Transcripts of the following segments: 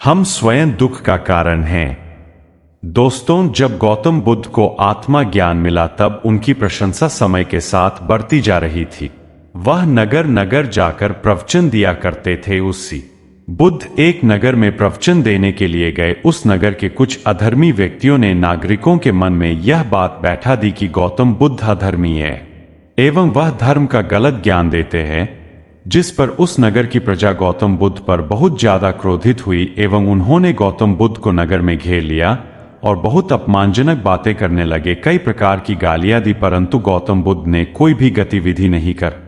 हम स्वयं दुख का कारण हैं। दोस्तों, जब गौतम बुद्ध को आत्मा ज्ञान मिला तब उनकी प्रशंसा समय के साथ बढ़ती जा रही थी। वह नगर नगर जाकर प्रवचन दिया करते थे। उसी बुद्ध एक नगर में प्रवचन देने के लिए गए। उस नगर के कुछ अधर्मी व्यक्तियों ने नागरिकों के मन में यह बात बैठा दी कि गौतम बुद्ध अधर्मी है एवं वह धर्म का गलत ज्ञान देते हैं, जिस पर उस नगर की प्रजा गौतम बुद्ध पर बहुत ज्यादा क्रोधित हुई एवं उन्होंने गौतम बुद्ध को नगर में घेर लिया और बहुत अपमानजनक बातें करने लगे। कई प्रकार की गालियां दी, परंतु गौतम बुद्ध ने कोई भी गतिविधि नहीं कर।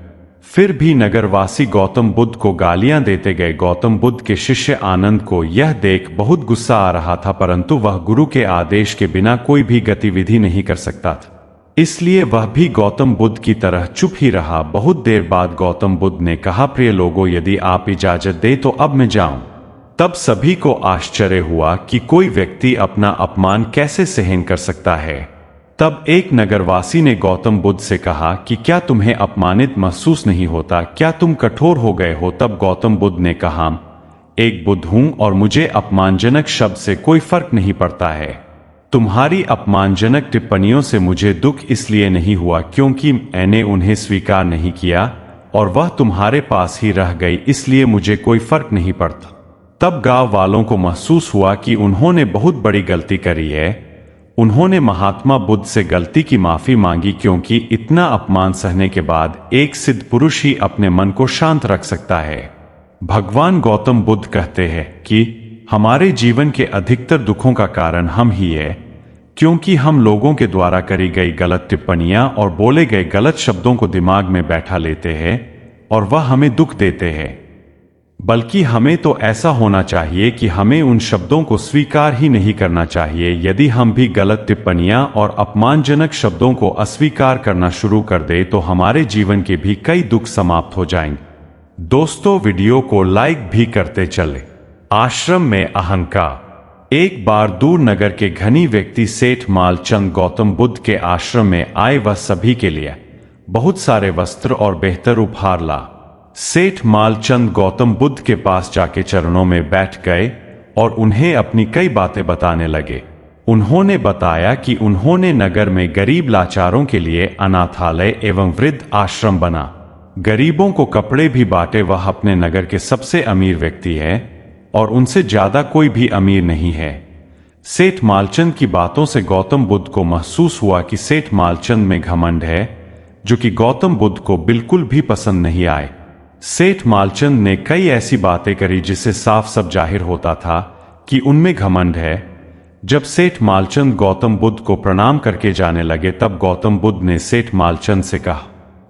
फिर भी नगरवासी गौतम बुद्ध को गालियां देते गए। गौतम बुद्ध के शिष्य आनंद को यह देख बहुत गुस्सा आ रहा था, परंतु वह गुरु के आदेश के बिना कोई भी गतिविधि नहीं कर सकता था, इसलिए वह भी गौतम बुद्ध की तरह चुप ही रहा। बहुत देर बाद गौतम बुद्ध ने कहा, प्रिय लोगों, यदि आप इजाजत दें तो अब मैं जाऊं। तब सभी को आश्चर्य हुआ कि कोई व्यक्ति अपना अपमान कैसे सहन कर सकता है। तब एक नगरवासी ने गौतम बुद्ध से कहा कि क्या तुम्हें अपमानित महसूस नहीं होता? क्या तुम कठोर हो गए हो? तब गौतम बुद्ध ने कहा, एक बुद्ध हूं और मुझे अपमानजनक शब्द से कोई फर्क नहीं पड़ता है। तुम्हारी अपमानजनक टिप्पणियों से मुझे दुख इसलिए नहीं हुआ क्योंकि मैंने उन्हें स्वीकार नहीं किया और वह तुम्हारे पास ही रह गई, इसलिए मुझे कोई फर्क नहीं पड़ता। तब गांव वालों को महसूस हुआ कि उन्होंने बहुत बड़ी गलती करी है। उन्होंने महात्मा बुद्ध से गलती की माफी मांगी, क्योंकि इतना अपमान सहने के बाद एक सिद्ध पुरुष ही अपने मन को शांत रख सकता है। भगवान गौतम बुद्ध कहते हैं कि हमारे जीवन के अधिकतर दुखों का कारण हम ही है, क्योंकि हम लोगों के द्वारा करी गई गलत टिप्पणियां और बोले गए गलत शब्दों को दिमाग में बैठा लेते हैं और वह हमें दुख देते हैं। बल्कि हमें तो ऐसा होना चाहिए कि हमें उन शब्दों को स्वीकार ही नहीं करना चाहिए। यदि हम भी गलत टिप्पणियां और अपमानजनक शब्दों को अस्वीकार करना शुरू कर दे तो हमारे जीवन के भी कई दुख समाप्त हो जाएंगे। दोस्तों, वीडियो को लाइक भी करते चले। आश्रम में अहंकार। एक बार दूर नगर के धनी व्यक्ति सेठ मालचंद गौतम बुद्ध के आश्रम में आए। वह सभी के लिए बहुत सारे वस्त्र और बेहतर उपहार ला। सेठ मालचंद गौतम बुद्ध के पास जाके चरणों में बैठ गए और उन्हें अपनी कई बातें बताने लगे। उन्होंने बताया कि उन्होंने नगर में गरीब लाचारों के लिए अनाथालय एवं वृद्ध आश्रम बना, गरीबों को कपड़े भी बांटे। वह अपने नगर के सबसे अमीर व्यक्ति है और उनसे ज्यादा कोई भी अमीर नहीं है। सेठ मालचंद की बातों से गौतम बुद्ध को महसूस हुआ कि सेठ मालचंद में घमंड है, जो कि गौतम बुद्ध को बिल्कुल भी पसंद नहीं आए। सेठ मालचंद ने कई ऐसी बातें करी जिससे साफ सब जाहिर होता था कि उनमें घमंड है। जब सेठ मालचंद गौतम बुद्ध को प्रणाम करके जाने लगे तब गौतम बुद्ध ने सेठ मालचंद से कहा,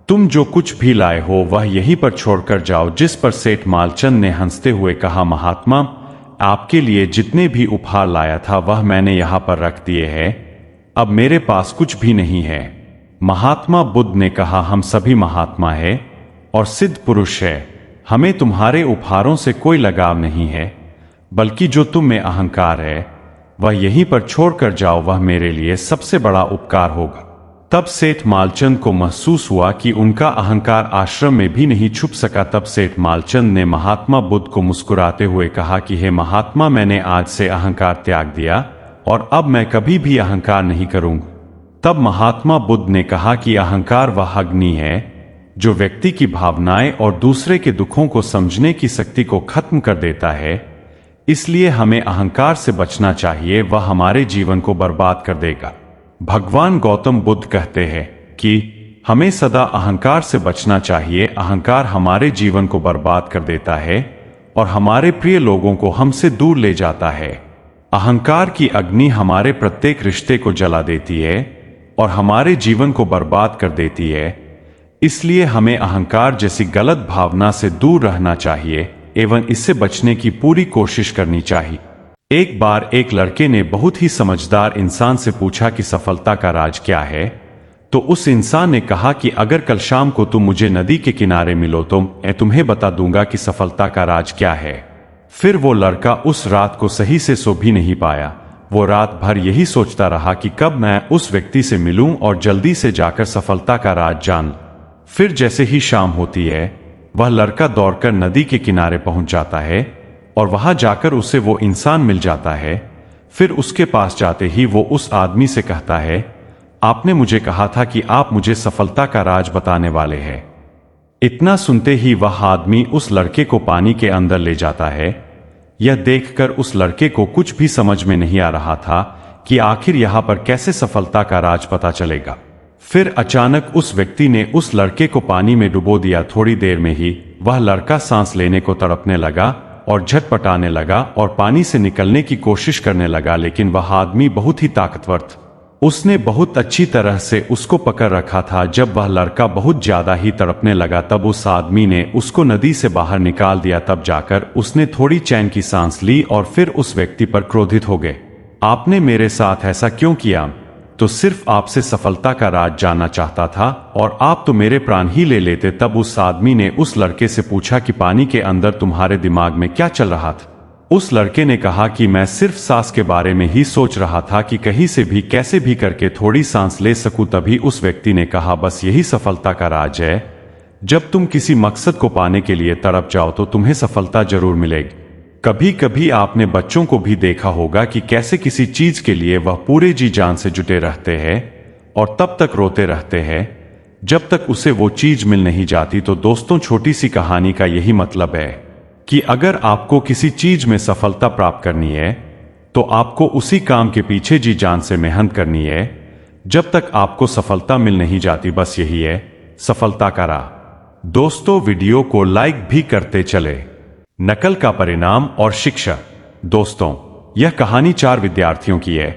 तुम जो कुछ भी लाए हो वह यहीं पर छोड़कर जाओ। जिस पर सेठ मालचंद ने हंसते हुए कहा, महात्मा, आपके लिए जितने भी उपहार लाया था वह मैंने यहां पर रख दिए हैं, अब मेरे पास कुछ भी नहीं है। महात्मा बुद्ध ने कहा, हम सभी महात्मा है और सिद्ध पुरुष है, हमें तुम्हारे उपहारों से कोई लगाव नहीं है, बल्कि जो तुम में अहंकार है वह यहीं पर छोड़कर जाओ, वह मेरे लिए सबसे बड़ा उपकार होगा। तब सेठ मालचंद को महसूस हुआ कि उनका अहंकार आश्रम में भी नहीं छुप सका। तब सेठ मालचंद ने महात्मा बुद्ध को मुस्कुराते हुए कहा कि हे महात्मा, मैंने आज से अहंकार त्याग दिया और अब मैं कभी भी अहंकार नहीं करूंगा। तब महात्मा बुद्ध ने कहा कि अहंकार वह अग्नि है जो व्यक्ति की भावनाएं और दूसरे के दुखों को समझने की शक्ति को खत्म कर देता है, इसलिए हमें अहंकार से बचना चाहिए, वह हमारे जीवन को बर्बाद कर देगा। भगवान गौतम बुद्ध कहते हैं कि हमें सदा अहंकार से बचना चाहिए। अहंकार हमारे जीवन को बर्बाद कर देता है और हमारे प्रिय लोगों को हमसे दूर ले जाता है। अहंकार की अग्नि हमारे प्रत्येक रिश्ते को जला देती है और हमारे जीवन को बर्बाद कर देती है। इसलिए हमें अहंकार जैसी गलत भावना से दूर रहना चाहिए एवं इससे बचने की पूरी कोशिश करनी चाहिए। एक बार एक लड़के ने बहुत ही समझदार इंसान से पूछा कि सफलता का राज क्या है। तो उस इंसान ने कहा कि अगर कल शाम को तुम मुझे नदी के किनारे मिलो तो मैं तुम्हें बता दूंगा कि सफलता का राज क्या है। फिर वो लड़का उस रात को सही से सो भी नहीं पाया। वो रात भर यही सोचता रहा कि कब मैं उस व्यक्ति से मिलूं और जल्दी से जाकर सफलता का राज जान। फिर जैसे ही शाम होती है वह लड़का दौड़कर नदी के किनारे पहुंच जाता है और वहां जाकर उसे वो इंसान मिल जाता है। फिर उसके पास जाते ही वो उस आदमी से कहता है, आपने मुझे कहा था कि आप मुझे सफलता का राज बताने वाले हैं। इतना सुनते ही वह आदमी उस लड़के को पानी के अंदर ले जाता है। यह देखकर उस लड़के को कुछ भी समझ में नहीं आ रहा था कि आखिर यहां पर कैसे सफलता का राज पता चलेगा। फिर अचानक उस व्यक्ति ने उस लड़के को पानी में डुबो दिया। थोड़ी देर में ही वह लड़का सांस लेने को तड़पने लगा और झटपटाने लगा और पानी से निकलने की कोशिश करने लगा, लेकिन वह आदमी बहुत ही ताकतवर था। उसने बहुत अच्छी तरह से उसको पकड़ रखा था। जब वह लड़का बहुत ज्यादा ही तड़पने लगा तब उस आदमी ने उसको नदी से बाहर निकाल दिया। तब जाकर उसने थोड़ी चैन की सांस ली और फिर उस व्यक्ति पर क्रोधित हो गए। आपने मेरे साथ ऐसा क्यों किया? तो सिर्फ आपसे सफलता का राज जानना चाहता था और आप तो मेरे प्राण ही ले लेते। तब उस आदमी ने उस लड़के से पूछा कि पानी के अंदर तुम्हारे दिमाग में क्या चल रहा था? उस लड़के ने कहा कि मैं सिर्फ सांस के बारे में ही सोच रहा था कि कहीं से भी कैसे भी करके थोड़ी सांस ले सकूं। तभी उस व्यक्ति ने कहा, बस यही सफलता का राज है। जब तुम किसी मकसद को पाने के लिए तड़प जाओ तो तुम्हें सफलता जरूर मिलेगी। कभी कभी आपने बच्चों को भी देखा होगा कि कैसे किसी चीज के लिए वह पूरे जी जान से जुटे रहते हैं और तब तक रोते रहते हैं जब तक उसे वो चीज मिल नहीं जाती। तो दोस्तों, छोटी सी कहानी का यही मतलब है कि अगर आपको किसी चीज में सफलता प्राप्त करनी है तो आपको उसी काम के पीछे जी जान से मेहनत करनी है जब तक आपको सफलता मिल नहीं जाती। बस यही है सफलता का राह। दोस्तों, वीडियो को लाइक भी करते चले। नकल का परिणाम और शिक्षा। दोस्तों, यह कहानी 4 विद्यार्थियों की है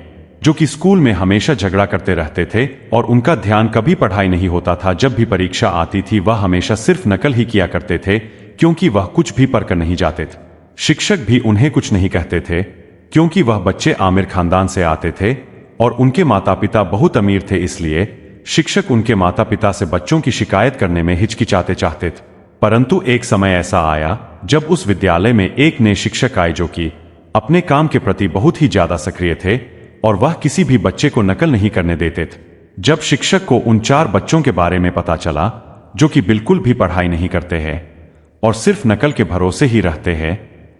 जो कि स्कूल में हमेशा झगड़ा करते रहते थे और उनका ध्यान कभी पढ़ाई नहीं होता था। जब भी परीक्षा आती थी वह हमेशा सिर्फ नकल ही किया करते थे क्योंकि वह कुछ भी पढ़कर नहीं जाते थे। शिक्षक भी उन्हें कुछ नहीं कहते थे क्योंकि वह बच्चे आमिर खानदान से आते थे और उनके माता पिता बहुत अमीर थे। इसलिए शिक्षक उनके माता पिता से बच्चों की शिकायत करने में हिचकिचाते चाहते थे। परंतु एक समय ऐसा आया जब उस विद्यालय में एक नए शिक्षक आए जो कि अपने काम के प्रति बहुत ही ज्यादा सक्रिय थे और वह किसी भी बच्चे को नकल नहीं करने देते थे। जब शिक्षक को उन 4 बच्चों के बारे में पता चला जो कि बिल्कुल भी पढ़ाई नहीं करते हैं और सिर्फ नकल के भरोसे ही रहते हैं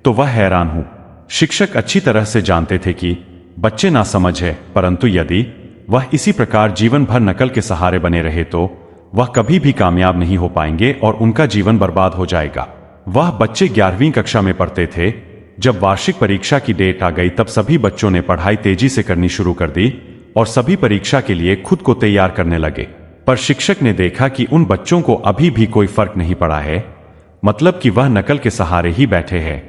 तो वह हैरान हुआ। शिक्षक अच्छी तरह से जानते थे कि बच्चे नासमझ है, परंतु यदि वह इसी प्रकार जीवन भर नकल के सहारे बने रहे तो वह कभी भी कामयाब नहीं हो पाएंगे और उनका जीवन बर्बाद हो जाएगा। वह बच्चे 11वीं कक्षा में पढ़ते थे। जब वार्षिक परीक्षा की डेट आ गई तब सभी बच्चों ने पढ़ाई तेजी से करनी शुरू कर दी और सभी परीक्षा के लिए खुद को तैयार करने लगे। पर शिक्षक ने देखा कि उन बच्चों को अभी भी कोई फर्क नहीं पड़ा है, मतलब कि वह नकल के सहारे ही बैठे हैं।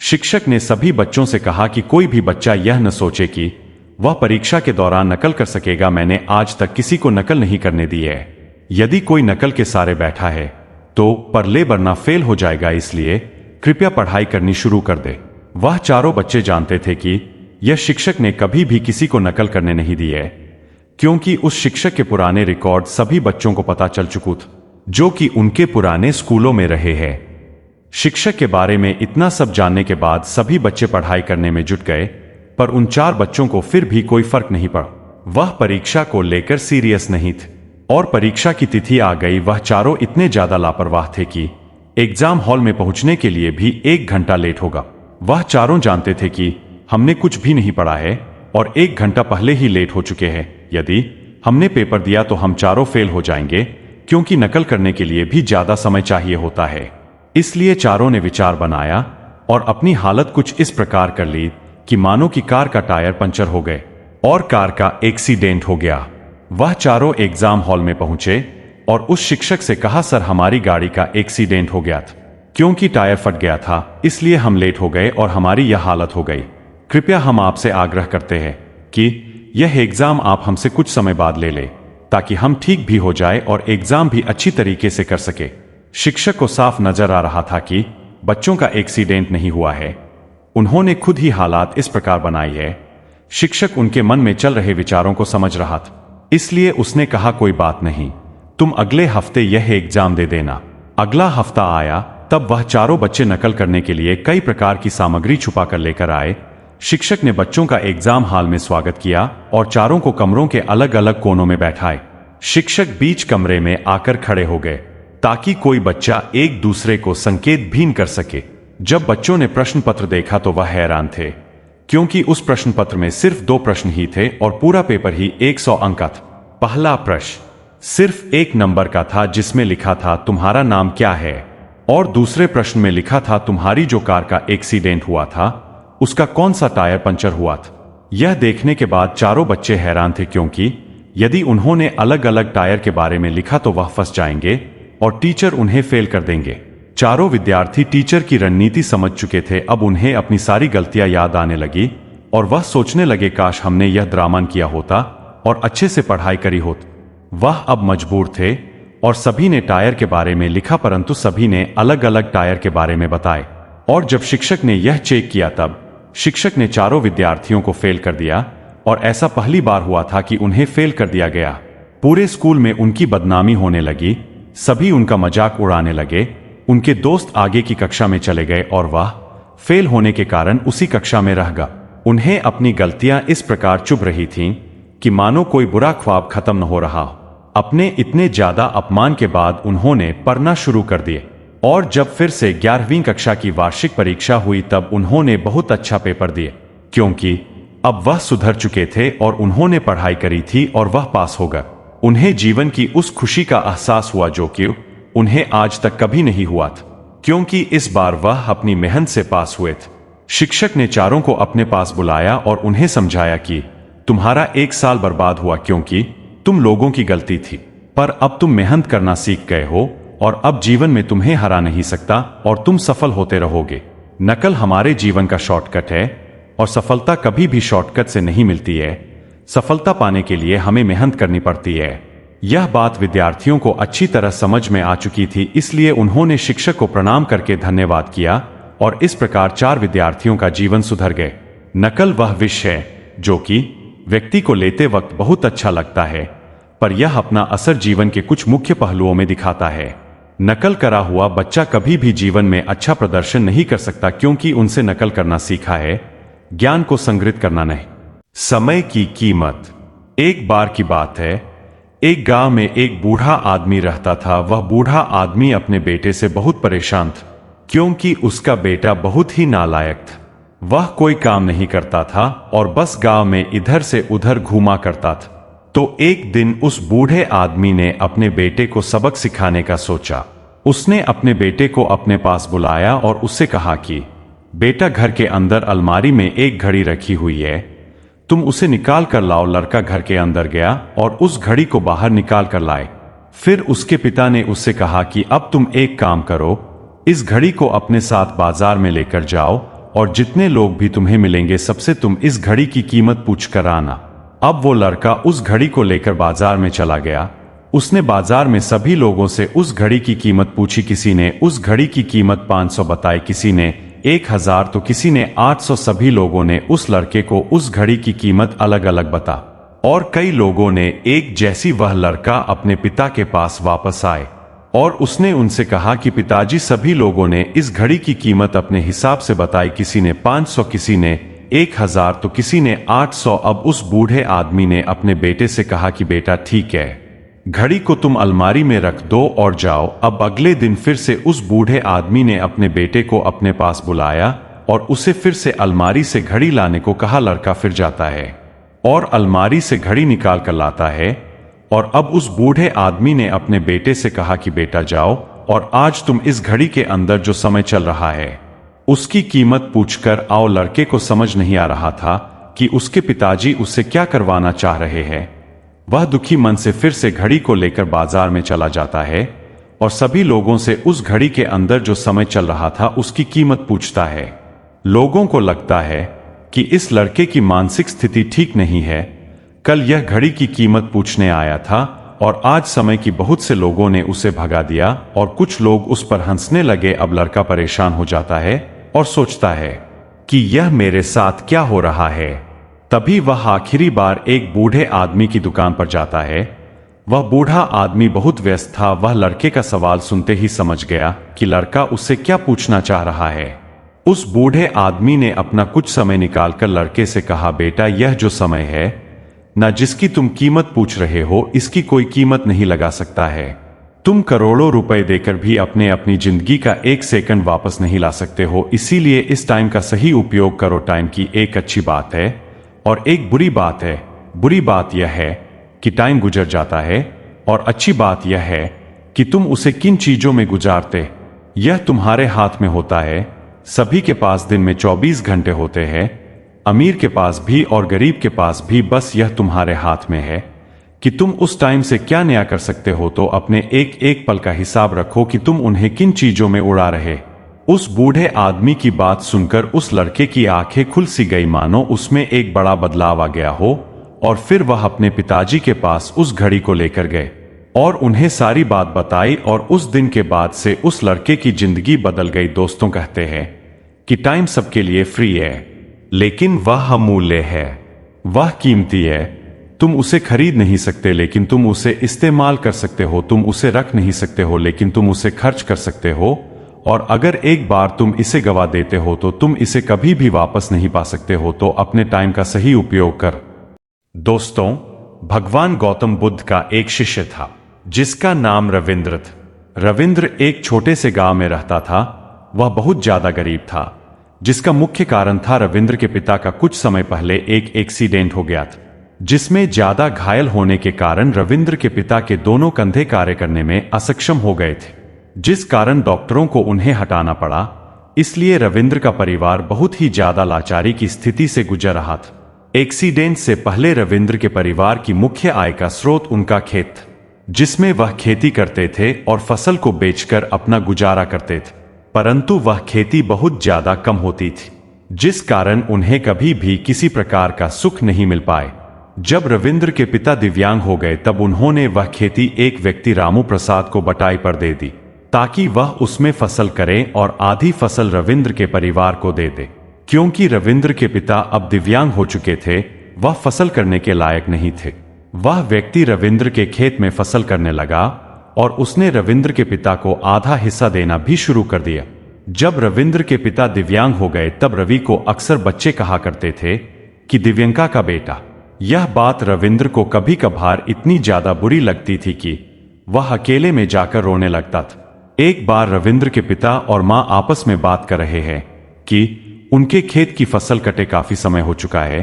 शिक्षक ने सभी बच्चों से कहा कि कोई भी बच्चा यह न सोचे कि वह परीक्षा के दौरान नकल कर सकेगा। मैंने आज तक किसी को नकल नहीं करने दी है। यदि कोई नकल के सहारे बैठा है तो परले वरना फेल हो जाएगा, इसलिए कृपया पढ़ाई करनी शुरू कर दे। वह 4 बच्चे जानते थे कि यह शिक्षक ने कभी भी किसी को नकल करने नहीं दी है क्योंकि उस शिक्षक के पुराने रिकॉर्ड सभी बच्चों को पता चल चुके थे जो कि उनके पुराने स्कूलों में रहे हैं। शिक्षक के बारे में इतना सब जानने के बाद सभी बच्चे पढ़ाई करने में जुट गए, पर उन 4 बच्चों को फिर भी कोई फर्क नहीं पड़ा। वह परीक्षा को लेकर सीरियस नहीं थे और परीक्षा की तिथि आ गई। वह चारों इतने ज्यादा लापरवाह थे कि एग्जाम हॉल में पहुंचने के लिए भी 1 घंटा लेट होगा। वह चारों जानते थे कि हमने कुछ भी नहीं पढ़ा है और 1 घंटा पहले ही लेट हो चुके हैं। यदि हमने पेपर दिया तो हम चारों फेल हो जाएंगे क्योंकि नकल करने के लिए भी ज्यादा समय चाहिए होता है। इसलिए चारों ने विचार बनाया और अपनी हालत कुछ इस प्रकार कर ली कि मानो कि कार का टायर पंचर हो गए और कार का एक्सीडेंट हो गया। वह चारों एग्जाम हॉल में पहुंचे और उस शिक्षक से कहा, सर हमारी गाड़ी का एक्सीडेंट हो गया था क्योंकि टायर फट गया था, इसलिए हम लेट हो गए और हमारी यह हालत हो गई। कृपया हम आपसे आग्रह करते हैं कि यह एग्जाम आप हमसे कुछ समय बाद ले ले ताकि हम ठीक भी हो जाए और एग्जाम भी अच्छी तरीके से कर सके। शिक्षक को साफ नजर आ रहा था कि बच्चों का एक्सीडेंट नहीं हुआ है, उन्होंने खुद ही हालात इस प्रकार बनाई है। शिक्षक उनके मन में चल रहे विचारों को समझ रहा था, इसलिए उसने कहा, कोई बात नहीं, तुम अगले हफ्ते यह एग्जाम दे देना। अगला हफ्ता आया तब वह चारों बच्चे नकल करने के लिए कई प्रकार की सामग्री छुपा कर लेकर आए। शिक्षक ने बच्चों का एग्जाम हॉल में स्वागत किया और चारों को कमरों के अलग अलग कोनों में बैठाए। शिक्षक बीच कमरे में आकर खड़े हो गए ताकि कोई बच्चा एक दूसरे को संकेत भी न कर सके। जब बच्चों ने प्रश्न पत्र देखा तो वह हैरान थे, क्योंकि उस प्रश्न पत्र में सिर्फ 2 प्रश्न ही थे और पूरा पेपर ही 100 अंक का था। पहला प्रश्न सिर्फ 1 नंबर का था, जिसमें लिखा था तुम्हारा नाम क्या है, और दूसरे प्रश्न में लिखा था तुम्हारी जो कार का एक्सीडेंट हुआ था उसका कौन सा टायर पंचर हुआ था। यह देखने के बाद चारों बच्चे हैरान थे, क्योंकि यदि उन्होंने अलग अलग टायर के बारे में लिखा तो वह फंस जाएंगे और टीचर उन्हें फेल कर देंगे। चारों विद्यार्थी टीचर की रणनीति समझ चुके थे। अब उन्हें अपनी सारी गलतियां याद आने लगी और वह सोचने लगे, काश हमने यह ड्रामा किया होता और अच्छे से पढ़ाई करी होती। वह अब मजबूर थे और सभी ने टायर के बारे में लिखा, परंतु सभी ने अलग अलग टायर के बारे में बताए। और जब शिक्षक ने यह चेक किया तब शिक्षक ने चारों विद्यार्थियों को फेल कर दिया, और ऐसा पहली बार हुआ था कि उन्हें फेल कर दिया गया। पूरे स्कूल में उनकी बदनामी होने लगी, सभी उनका मजाक उड़ाने लगे। उनके दोस्त आगे की कक्षा में चले गए और वह फेल होने के कारण उसी कक्षा में रह गया। उन्हें अपनी गलतियां इस प्रकार चुभ रही थीं कि मानो कोई बुरा ख्वाब खत्म न हो रहा हो। अपने इतने ज्यादा अपमान के बाद उन्होंने पढ़ना शुरू कर दिए, और जब फिर से 11वीं कक्षा की वार्षिक परीक्षा हुई तब उन्होंने बहुत अच्छा पेपर दिए, क्योंकि अब वह सुधर चुके थे और उन्होंने पढ़ाई करी थी और वह पास हो गए। उन्हें जीवन की उस खुशी का एहसास हुआ जो कि उन्हें आज तक कभी नहीं हुआ था, क्योंकि इस बार वह अपनी मेहनत से पास हुए थे। शिक्षक ने चारों को अपने पास बुलाया और उन्हें समझाया कि तुम्हारा 1 साल बर्बाद हुआ क्योंकि तुम लोगों की गलती थी, पर अब तुम मेहनत करना सीख गए हो और अब जीवन में तुम्हें हरा नहीं सकता और तुम सफल होते रहोगे। नकल हमारे जीवन का शॉर्टकट है और सफलता कभी भी शॉर्टकट से नहीं मिलती है। सफलता पाने के लिए हमें मेहनत करनी पड़ती है। यह बात विद्यार्थियों को अच्छी तरह समझ में आ चुकी थी, इसलिए उन्होंने शिक्षक को प्रणाम करके धन्यवाद किया और इस प्रकार 4 विद्यार्थियों का जीवन सुधर गए। नकल वह विषय है जो कि व्यक्ति को लेते वक्त बहुत अच्छा लगता है, पर यह अपना असर जीवन के कुछ मुख्य पहलुओं में दिखाता है। नकल करा हुआ बच्चा कभी भी जीवन में अच्छा प्रदर्शन नहीं कर सकता, क्योंकि उनसे नकल करना सीखा है, ज्ञान को संग्रहित करना नहीं। समय की कीमत। एक बार की बात है, एक गांव में एक बूढ़ा आदमी रहता था। वह बूढ़ा आदमी अपने बेटे से बहुत परेशान था, क्योंकि उसका बेटा बहुत ही नालायक था। वह कोई काम नहीं करता था और बस गांव में इधर से उधर घूमा करता था। तो एक दिन उस बूढ़े आदमी ने अपने बेटे को सबक सिखाने का सोचा। उसने अपने बेटे को अपने पास बुलाया और उससे कहा कि बेटा, घर के अंदर अलमारी में एक घड़ी रखी हुई है, तुम उसे निकाल कर लाओ। लड़का घर के अंदर गया और उस घड़ी को बाहर निकाल कर लाए। फिर उसके पिता ने उससे कहा कि अब तुम एक काम करो, इस घड़ी को अपने साथ बाजार में लेकर जाओ और जितने लोग भी तुम्हें मिलेंगे सबसे तुम इस घड़ी की कीमत पूछ कर आना। अब वो लड़का उस घड़ी को लेकर बाजार में चला गया। उसने बाजार में सभी लोगों से उस घड़ी की कीमत पूछी। किसी ने उस घड़ी की कीमत 500 बताई, किसी ने 1000 तो किसी ने 800। सभी लोगों ने उस लड़के को उस घड़ी की कीमत अलग अलग बता, और कई लोगों ने एक जैसी। वह लड़का अपने पिता के पास वापस आए और उसने उनसे कहा कि पिताजी, सभी लोगों ने इस घड़ी की कीमत अपने हिसाब से बताई। किसी ने 500, किसी ने 1000 तो किसी ने 800। अब उस बूढ़े आदमी ने अपने बेटे से कहा कि बेटा, ठीक है, घड़ी को तुम अलमारी में रख दो और जाओ। अब अगले दिन फिर से उस बूढ़े आदमी ने अपने बेटे को अपने पास बुलाया और उसे फिर से अलमारी से घड़ी लाने को कहा। लड़का फिर जाता है और अलमारी से घड़ी निकाल कर लाता है, और अब उस बूढ़े आदमी ने अपने बेटे से कहा कि बेटा, जाओ और आज तुम इस घड़ी के अंदर जो समय चल रहा है उसकी कीमत पूछकर आओ। लड़के को समझ नहीं आ रहा था कि उसके पिताजी उससे क्या करवाना चाह रहे हैं। वह दुखी मन से फिर से घड़ी को लेकर बाजार में चला जाता है और सभी लोगों से उस घड़ी के अंदर जो समय चल रहा था उसकी कीमत पूछता है। लोगों को लगता है कि इस लड़के की मानसिक स्थिति ठीक नहीं है। कल यह घड़ी की कीमत पूछने आया था और आज समय की बहुत से लोगों ने उसे भगा दिया और कुछ लोग उस पर हंसने लगे। अब लड़का परेशान हो जाता है और सोचता है कि यह मेरे साथ क्या हो रहा है। तभी वह आखिरी बार एक बूढ़े आदमी की दुकान पर जाता है। वह बूढ़ा आदमी बहुत व्यस्त था। वह लड़के का सवाल सुनते ही समझ गया कि लड़का उससे क्या पूछना चाह रहा है। उस बूढ़े आदमी ने अपना कुछ समय निकालकर लड़के से कहा, बेटा, यह जो समय है ना, जिसकी तुम कीमत पूछ रहे हो, इसकी कोई कीमत नहीं लगा सकता है, तुम करोड़ों रुपए देकर भी अपनी जिंदगी का एक सेकंड वापस नहीं ला सकते हो, इसीलिए इस टाइम का सही उपयोग करो। टाइम की एक अच्छी बात है और एक बुरी बात है। बुरी बात यह है कि टाइम गुजर जाता है और अच्छी बात यह है कि तुम उसे किन चीजों में गुजारते, यह तुम्हारे हाथ में होता है। सभी के पास दिन में 24 घंटे होते हैं, अमीर के पास भी और गरीब के पास भी, बस यह तुम्हारे हाथ में है कि तुम उस टाइम से क्या नया कर सकते हो। तो अपने एक एक पल का हिसाब रखो कि तुम उन्हें किन चीजों में उड़ा रहे। उस बूढ़े आदमी की बात सुनकर उस लड़के की आंखें खुल सी गई, मानो उसमें एक बड़ा बदलाव आ गया हो। और फिर वह अपने पिताजी के पास उस घड़ी को लेकर गए और उन्हें सारी बात बताई और उस दिन के बाद से उस लड़के की जिंदगी बदल गई। दोस्तों, कहते हैं कि टाइम सबके लिए फ्री है, लेकिन वह अमूल्य है, वह कीमती है। तुम उसे खरीद नहीं सकते, लेकिन तुम उसे इस्तेमाल कर सकते हो। तुम उसे रख नहीं सकते हो, लेकिन तुम उसे खर्च कर सकते हो। और अगर एक बार तुम इसे गवा देते हो तो तुम इसे कभी भी वापस नहीं पा सकते हो। तो अपने टाइम का सही उपयोग कर। दोस्तों, भगवान गौतम बुद्ध का एक शिष्य था जिसका नाम रविंद्र था। रविंद्र एक छोटे से गांव में रहता था। वह बहुत ज्यादा गरीब था, जिसका मुख्य कारण था रविंद्र के पिता का कुछ समय पहले एक एक्सीडेंट हो गया था, जिसमें ज्यादा घायल होने के कारण रविंद्र के पिता के दोनों कंधे कार्य करने में असक्षम हो गए थे, जिस कारण डॉक्टरों को उन्हें हटाना पड़ा। इसलिए रविंद्र का परिवार बहुत ही ज्यादा लाचारी की स्थिति से गुजर रहा था। एक्सीडेंट से पहले रविंद्र के परिवार की मुख्य आय का स्रोत उनका खेत था, जिसमें वह खेती करते थे और फसल को बेचकर अपना गुजारा करते थे। परंतु वह खेती बहुत ज्यादा कम होती थी, जिस कारण उन्हें कभी भी किसी प्रकार का सुख नहीं मिल पाए। जब रविंद्र के पिता दिव्यांग हो गए तब उन्होंने वह खेती एक व्यक्ति रामू प्रसाद को बटाई पर दे दी, ताकि वह उसमें फसल करे और आधी फसल रविंद्र के परिवार को दे दे। क्योंकि रविंद्र के पिता अब दिव्यांग हो चुके थे, वह फसल करने के लायक नहीं थे। वह व्यक्ति रविंद्र के खेत में फसल करने लगा और उसने रविंद्र के पिता को आधा हिस्सा देना भी शुरू कर दिया। जब रविंद्र के पिता दिव्यांग हो गए तब रवि को अक्सर बच्चे कहा करते थे कि दिव्यंका का बेटा। यह बात रविंद्र को कभी कभार इतनी ज्यादा बुरी लगती थी कि वह अकेले में जाकर रोने लगता था। एक बार रविंद्र के पिता और मां आपस में बात कर रहे हैं कि उनके खेत की फसल कटे काफी समय हो चुका है,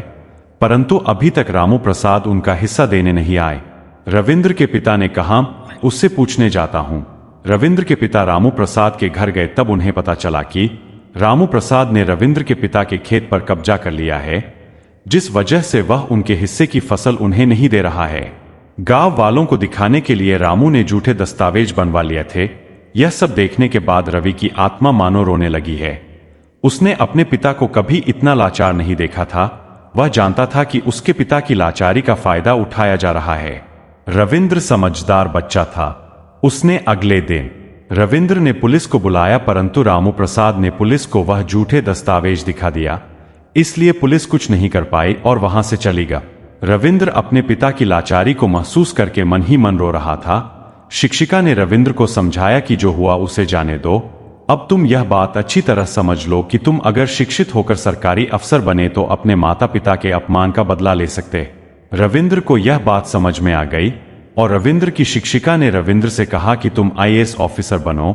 परंतु अभी तक रामू प्रसाद उनका हिस्सा देने नहीं आए। रविंद्र के पिता ने कहा, उससे पूछने जाता हूं। रविंद्र के पिता रामू प्रसाद के घर गए तब उन्हें पता चला कि रामू प्रसाद ने रविंद्र के पिता के खेत पर कब्जा कर लिया है, जिस वजह से वह उनके हिस्से की फसल उन्हें नहीं दे रहा है। गांव वालों को दिखाने के लिए रामू ने झूठे दस्तावेज बनवा लिए थे। यह सब देखने के बाद रवि की आत्मा मानो रोने लगी है। उसने अपने पिता को कभी इतना लाचार नहीं देखा था। वह जानता था कि उसके पिता की लाचारी का फायदा उठाया जा रहा है। रविंद्र समझदार बच्चा था। उसने अगले दिन रविंद्र ने पुलिस को बुलाया, परंतु रामू प्रसाद ने पुलिस को वह झूठे दस्तावेज दिखा दिया। इसलिए पुलिस कुछ नहीं कर पाई और वहां से चली गई। रविंद्र अपने पिता की लाचारी को महसूस करके मन ही मन रो रहा था। शिक्षिका ने रविंद्र को समझाया कि जो हुआ उसे जाने दो। अब तुम यह बात अच्छी तरह समझ लो कि तुम अगर शिक्षित होकर सरकारी अफसर बने तो अपने माता पिता के अपमान का बदला ले सकते। रविंद्र को यह बात समझ में आ गई और रविंद्र की शिक्षिका ने रविंद्र से कहा कि तुम आईएएस ऑफिसर बनो।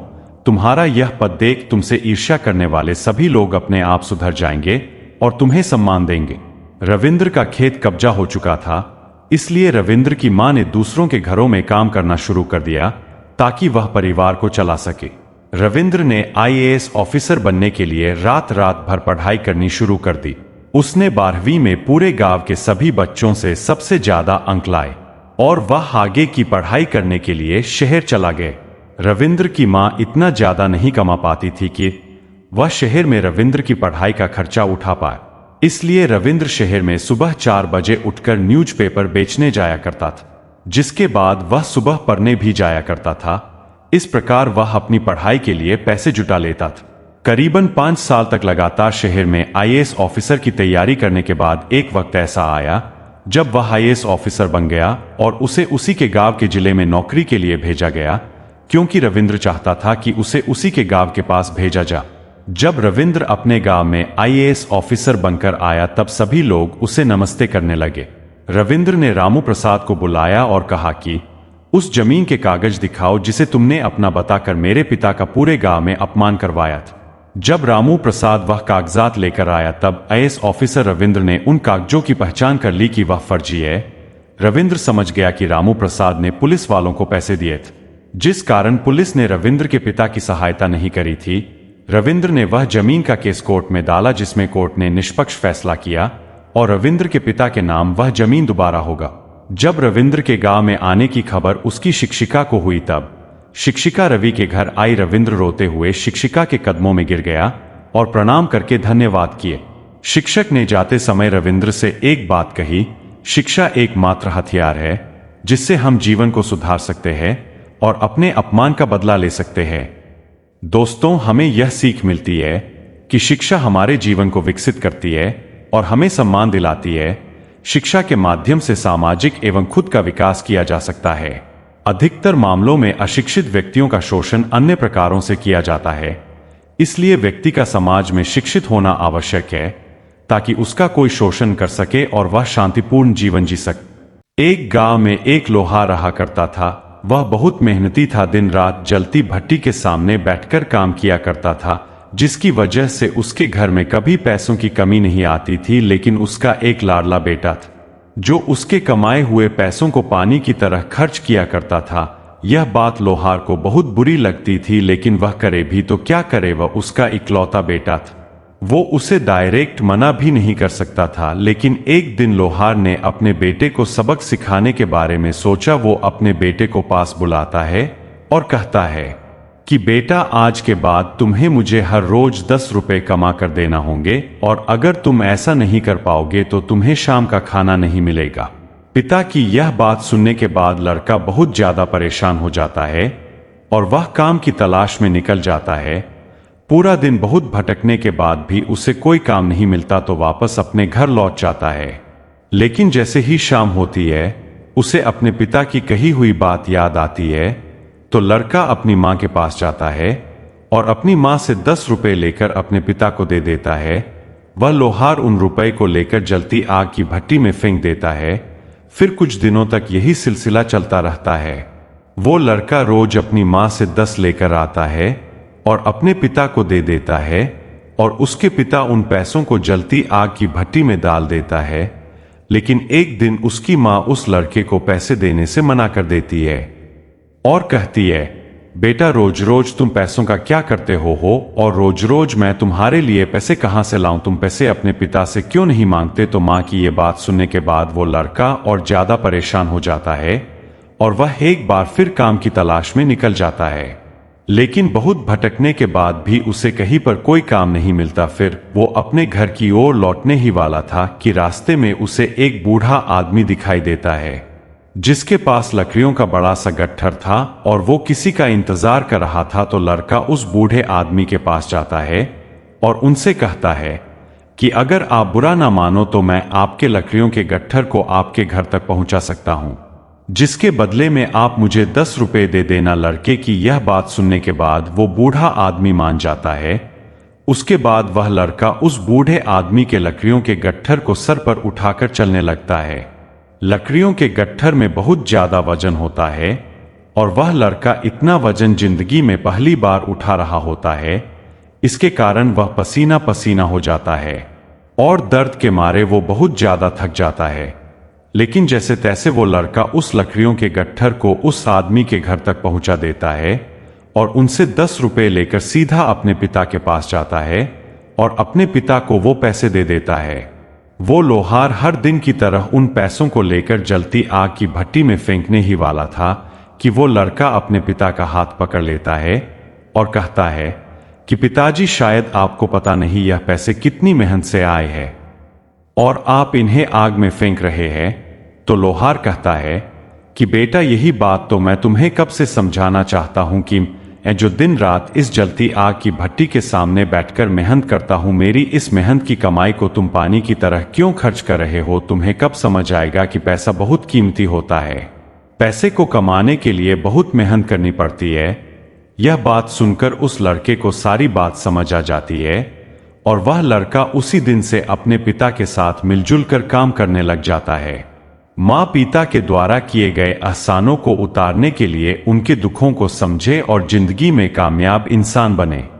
तुम्हारा यह पद देख तुमसे ईर्ष्या करने वाले सभी लोग अपने आप सुधर जाएंगे और तुम्हें सम्मान देंगे। रविंद्र का खेत कब्जा हो चुका था, इसलिए रविंद्र की मां ने दूसरों के घरों में काम करना शुरू कर दिया ताकि वह परिवार को चला सके। रविंद्र ने आईएएस ऑफिसर बनने के लिए रात रात भर पढ़ाई करनी शुरू कर दी। उसने 12वीं में पूरे गांव के सभी बच्चों से सबसे ज्यादा अंक लाए और वह आगे की पढ़ाई करने के लिए शहर चला गया। रविंद्र की मां इतना ज्यादा नहीं कमा पाती थी कि वह शहर में रविंद्र की पढ़ाई का खर्चा उठा पाए, इसलिए रविंद्र शहर में सुबह 4 बजे उठकर न्यूज़पेपर बेचने जाया करता था, जिसके बाद वह सुबह पढ़ने भी जाया करता था। इस प्रकार वह अपनी पढ़ाई के लिए पैसे जुटा लेता था। करीबन 5 साल तक लगातार शहर में आईएएस ऑफिसर की तैयारी करने के बाद एक वक्त ऐसा आया जब वह आईएएस ऑफिसर बन गया और उसे उसी के गांव के जिले में नौकरी के लिए भेजा गया, क्योंकि रविंद्र चाहता था कि उसे उसी के गांव के पास भेजा जा। जब रविंद्र अपने गांव में आईएएस ऑफिसर बनकर आया तब सभी लोग उसे नमस्ते करने लगे। रविंद्र ने रामू प्रसाद को बुलाया और कहा कि उस जमीन के कागज दिखाओ जिसे तुमने अपना बताकर मेरे पिता का पूरे गांव में अपमान करवाया था। जब रामू प्रसाद वह कागजात लेकर आया तब आईएएस ऑफिसर रविंद्र ने उन कागजों की पहचान कर ली कि वह फर्जी है। रविंद्र समझ गया कि रामू प्रसाद ने पुलिस वालों को पैसे दिए थे, जिस कारण पुलिस ने रविंद्र के पिता की सहायता नहीं करी थी। रविंद्र ने वह जमीन का केस कोर्ट में डाला जिसमें कोर्ट ने निष्पक्ष फैसला किया और रविंद्र के पिता के नाम वह जमीन दोबारा होगा। जब रविंद्र के गांव में आने की खबर उसकी शिक्षिका को हुई तब शिक्षिका रवि के घर आई। रविंद्र रोते हुए शिक्षिका के कदमों में गिर गया और प्रणाम करके धन्यवाद किए। शिक्षक ने जाते समय रविंद्र से एक बात कही, शिक्षा एकमात्र हथियार है जिससे हम जीवन को सुधार सकते हैं और अपने अपमान का बदला ले सकते हैं। दोस्तों, हमें यह सीख मिलती है कि शिक्षा हमारे जीवन को विकसित करती है और हमें सम्मान दिलाती है। शिक्षा के माध्यम से सामाजिक एवं खुद का विकास किया जा सकता है। अधिकतर मामलों में अशिक्षित व्यक्तियों का शोषण अन्य प्रकारों से किया जाता है, इसलिए व्यक्ति का समाज में शिक्षित होना आवश्यक है ताकि उसका कोई शोषण कर सके और वह शांतिपूर्ण जीवन जी सके। एक गांव में एक लोहार रहा करता था। वह बहुत मेहनती था, दिन रात जलती भट्टी के सामने बैठकर काम किया करता था, जिसकी वजह से उसके घर में कभी पैसों की कमी नहीं आती थी। लेकिन उसका एक लाडला बेटा था जो उसके कमाए हुए पैसों को पानी की तरह खर्च किया करता था। यह बात लोहार को बहुत बुरी लगती थी, लेकिन वह करे भी तो क्या करे, वह उसका इकलौता बेटा था। वो उसे डायरेक्ट मना भी नहीं कर सकता था। लेकिन एक दिन लोहार ने अपने बेटे को सबक सिखाने के बारे में सोचा। वो अपने बेटे को पास बुलाता है और कहता है कि बेटा, आज के बाद तुम्हें मुझे हर रोज 10 रुपए कमा कर देना होंगे और अगर तुम ऐसा नहीं कर पाओगे तो तुम्हें शाम का खाना नहीं मिलेगा। पिता की यह बात सुनने के बाद लड़का बहुत ज्यादा परेशान हो जाता है और वह काम की तलाश में निकल जाता है। पूरा दिन बहुत भटकने के बाद भी उसे कोई काम नहीं मिलता तो वापस अपने घर लौट जाता है। लेकिन जैसे ही शाम होती है उसे अपने पिता की कही हुई बात याद आती है, तो लड़का अपनी मां के पास जाता है और अपनी मां से 10 रुपए लेकर अपने पिता को दे देता है। वह लोहार उन रुपए को लेकर जलती आग की भट्टी में फेंक देता है। फिर कुछ दिनों तक यही सिलसिला चलता रहता है। वो लड़का रोज अपनी मां से 10 लेकर आता है और अपने पिता को दे देता है और उसके पिता उन पैसों को जलती आग की भट्टी में डाल देता है। लेकिन एक दिन उसकी मां उस लड़के को पैसे देने से मना कर देती है और कहती है, बेटा, रोज रोज तुम पैसों का क्या करते हो और रोज रोज मैं तुम्हारे लिए पैसे कहां से लाऊं? तुम पैसे अपने पिता से क्यों नहीं मांगते? तो मां की ये बात सुनने के बाद वो लड़का और ज्यादा परेशान हो जाता है और वह एक बार फिर काम की तलाश में निकल जाता है। लेकिन बहुत भटकने के बाद भी उसे कहीं पर कोई काम नहीं मिलता। फिर वो अपने घर की ओर लौटने ही वाला था कि रास्ते में उसे एक बूढ़ा आदमी दिखाई देता है जिसके पास लकड़ियों का बड़ा सा गट्ठर था और वो किसी का इंतजार कर रहा था। तो लड़का उस बूढ़े आदमी के पास जाता है और उनसे कहता है कि अगर आप बुरा ना मानो तो मैं आपके लकड़ियों के गट्ठर को आपके घर तक पहुंचा सकता हूं, जिसके बदले में आप मुझे 10 रुपए दे देना। लड़के की यह बात सुनने के बाद वो बूढ़ा आदमी मान जाता है। उसके बाद वह लड़का उस बूढ़े आदमी के लकड़ियों के गट्ठर को सर पर उठाकर चलने लगता है। लकड़ियों के गट्ठर में बहुत ज्यादा वजन होता है और वह लड़का इतना वजन जिंदगी में पहली बार उठा रहा होता है। इसके कारण वह पसीना पसीना हो जाता है और दर्द के मारे वो बहुत ज्यादा थक जाता है। लेकिन जैसे तैसे वो लड़का उस लकड़ियों के गट्ठर को उस आदमी के घर तक पहुंचा देता है और उनसे 10 रुपए लेकर सीधा अपने पिता के पास जाता है और अपने पिता को वो पैसे दे देता है। वो लोहार हर दिन की तरह उन पैसों को लेकर जलती आग की भट्टी में फेंकने ही वाला था कि वो लड़का अपने पिता का हाथ पकड़ लेता है और कहता है कि पिताजी, शायद आपको पता नहीं यह पैसे कितनी मेहनत से आए हैं और आप इन्हें आग में फेंक रहे हैं। तो लोहार कहता है कि बेटा, यही बात तो मैं तुम्हें कब से समझाना चाहता हूं कि जो दिन रात इस जलती आग की भट्टी के सामने बैठकर मेहनत करता हूं, मेरी इस मेहनत की कमाई को तुम पानी की तरह क्यों खर्च कर रहे हो? तुम्हें कब समझ आएगा कि पैसा बहुत कीमती होता है, पैसे को कमाने के लिए बहुत मेहनत करनी पड़ती है। यह बात सुनकर उस लड़के को सारी बात समझ आ जाती है और वह लड़का उसी दिन से अपने पिता के साथ मिलजुल कर काम करने लग जाता है। माँ पिता के द्वारा किए गए एहसानों को उतारने के लिए उनके दुखों को समझे और जिंदगी में कामयाब इंसान बने।